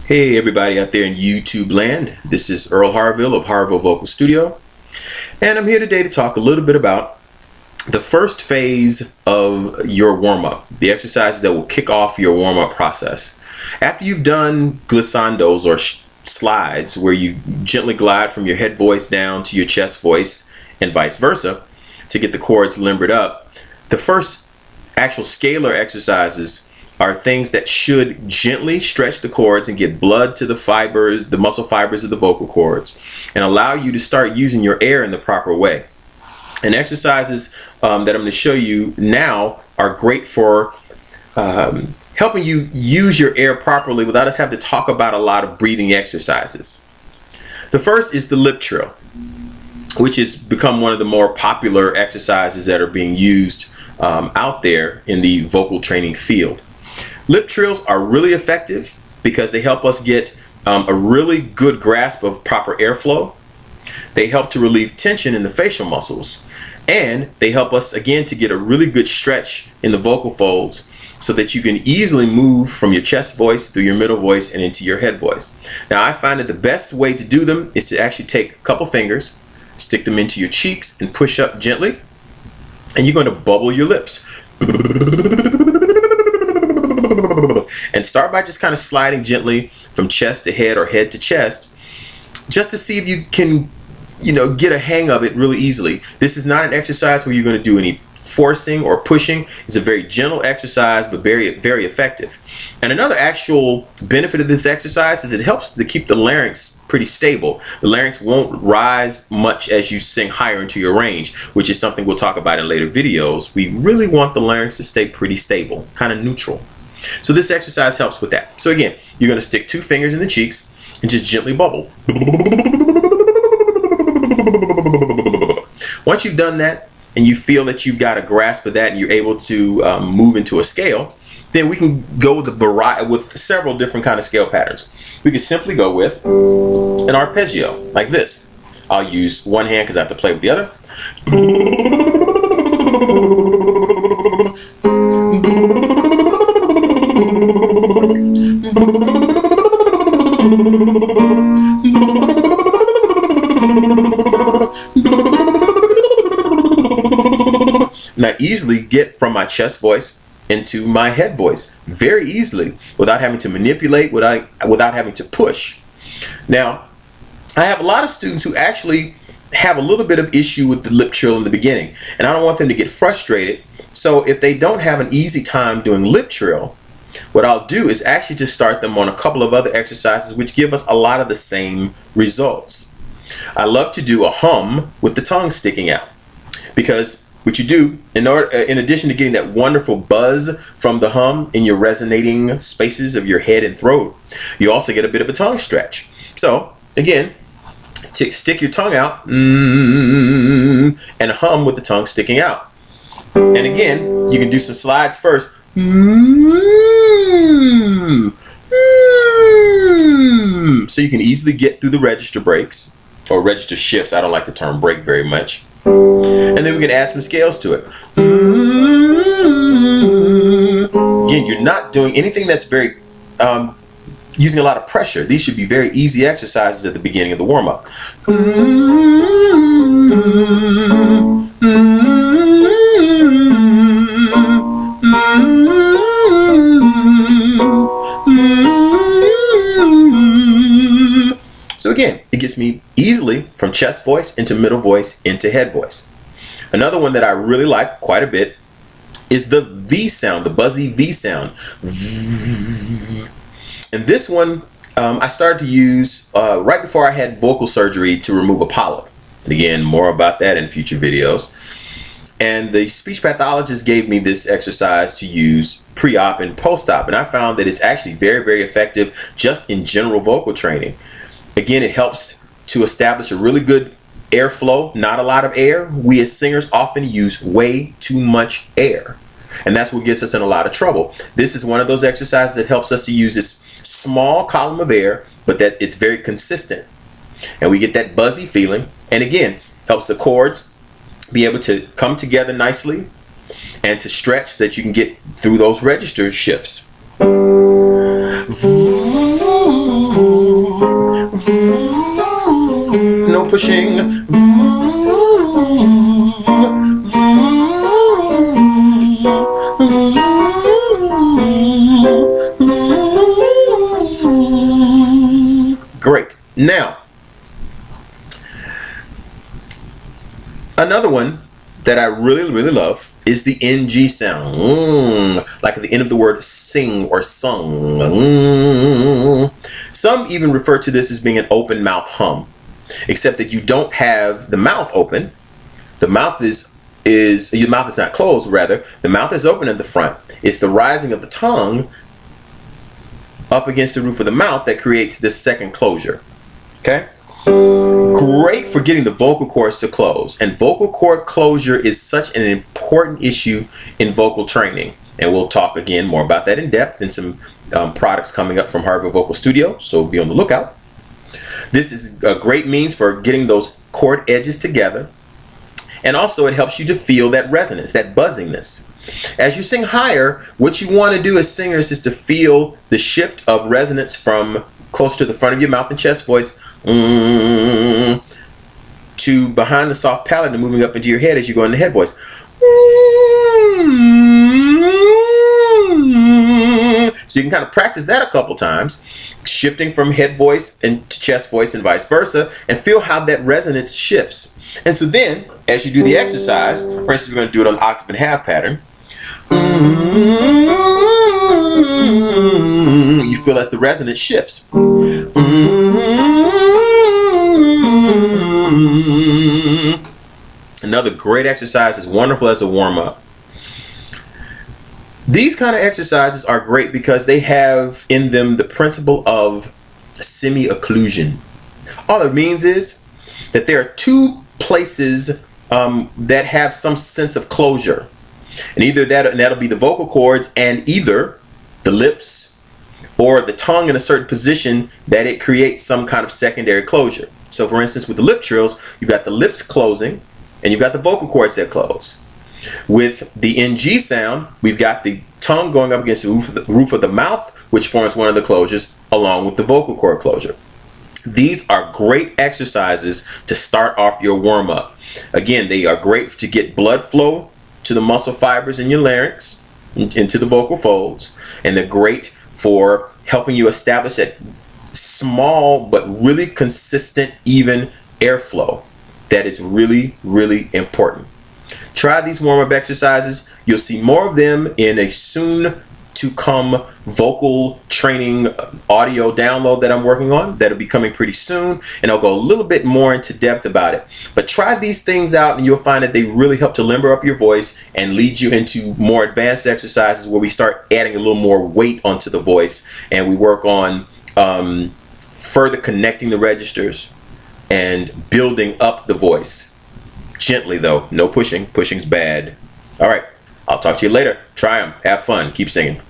Hey everybody out there in YouTube land, this is Earl Harville of Harville Vocal Studio, and I'm here today to talk a little bit about the first phase of your warm-up, the exercises that will kick off your warm-up process. After you've done glissandos or slides where you gently glide from your head voice down to your chest voice and vice versa to get the chords limbered up, the first actual scalar exercises are things that should gently stretch the chords and get blood to the fibers, the muscle fibers of the vocal cords, and allow you to start using your air in the proper way. And exercises that I'm going to show you now are great for helping you use your air properly without us having to talk about a lot of breathing exercises. The first is the lip trill, which has become one of the more popular exercises that are being used out there in the vocal training field. Lip trills are really effective because they help us get a really good grasp of proper airflow. They help to relieve tension in the facial muscles, and they help us again to get a really good stretch in the vocal folds so that you can easily move from your chest voice through your middle voice and into your head voice. Now I find that the best way to do them is to actually take a couple fingers, stick them into your cheeks and push up gently, and you're going to bubble your lips. And start by just kind of sliding gently from chest to head or head to chest, just to see if you can, get a hang of it really easily. This is not an exercise where you're going to do any forcing or pushing. It's a very gentle exercise, but very, very effective. And another actual benefit of this exercise is it helps to keep the larynx pretty stable. The larynx won't rise much as you sing higher into your range, which is something we'll talk about in later videos. We really want the larynx to stay pretty stable, kind of neutral. So this exercise helps with that. So again, you're going to stick two fingers in the cheeks and just gently bubble. Once you've done that and you feel that you've got a grasp of that and you're able to move into a scale, then we can go with several different kind of scale patterns. We can simply go with an arpeggio like this. I'll use one hand because I have to play with the other. And I easily get from my chest voice into my head voice very easily without having to manipulate, without having to push. Now, I have a lot of students who actually have a little bit of issue with the lip trill in the beginning, and I don't want them to get frustrated. So if they don't have an easy time doing lip trill, what I'll do is actually just start them on a couple of other exercises which give us a lot of the same results. I love to do a hum with the tongue sticking out, because what you do, in addition to getting that wonderful buzz from the hum in your resonating spaces of your head and throat, you also get a bit of a tongue stretch. So again, stick your tongue out and hum with the tongue sticking out. And again, you can do some slides first. So you can easily get through the register breaks or register shifts. I don't like the term break very much. And then we can add some scales to it. Again, you're not doing anything that's very using a lot of pressure. These should be very easy exercises at the beginning of the warm-up. So again, it gets me easily from chest voice into middle voice into head voice. Another one that I really like quite a bit is the V sound, the buzzy V sound. And this one I started to use right before I had vocal surgery to remove a polyp. And again, more about that in future videos. And the speech pathologist gave me this exercise to use pre-op and post-op. And I found that it's actually very, very effective just in general vocal training. Again, it helps to establish a really good airflow, not a lot of air. We as singers often use way too much air, and that's what gets us in a lot of trouble. This is one of those exercises that helps us to use this small column of air, but that it's very consistent, and we get that buzzy feeling, and again, helps the chords be able to come together nicely and to stretch so that you can get through those register shifts. pushing. Great. Now, another one that I really love is the NG sound, like at the end of the word sing or sung. Some even refer to this as being an open mouth hum, except that you don't have the mouth open. The mouth is your mouth is not closed, rather the mouth is open at the front. It's the rising of the tongue up against the roof of the mouth that creates this second closure. Okay? Great for getting the vocal cords to close. And vocal cord closure is such an important issue in vocal training. And we'll talk again more about that in depth in some products coming up from Harville Vocal Studio. So be on the lookout. This is a great means for getting those chord edges together. And also it helps you to feel that resonance, that buzziness. As you sing higher, what you want to do as singers is to feel the shift of resonance from close to the front of your mouth and chest voice to behind the soft palate and moving up into your head as you go into head voice. So you can kind of practice that a couple times, shifting from head voice into chest voice and vice versa, and feel how that resonance shifts. And so then, as you do the exercise, for instance, we're going to do it on the octave and half pattern. You feel as the resonance shifts. Another great exercise is wonderful as a warm-up. These kind of exercises are great because they have in them the principle of semi-occlusion. All it means is that there are two places that have some sense of closure. And either that'll be the vocal cords and either the lips or the tongue in a certain position that it creates some kind of secondary closure. So for instance, with the lip trills, you've got the lips closing and you've got the vocal cords that close. With the NG sound, we've got the tongue going up against the roof of the mouth, which forms one of the closures, along with the vocal cord closure. These are great exercises to start off your warm-up. Again, they are great to get blood flow to the muscle fibers in your larynx, into the vocal folds, and they're great for helping you establish that small but really consistent, even airflow that is really important. Try these warm-up exercises. You'll see more of them in a soon to come vocal training audio download that I'm working on. That'll be coming pretty soon, and I'll go a little bit more into depth about it. But try these things out and you'll find that they really help to limber up your voice and lead you into more advanced exercises where we start adding a little more weight onto the voice, and we work on further connecting the registers and building up the voice. Gently though, no pushing. Pushing's bad. All right, I'll talk to you later. Try them. Have fun. Keep singing.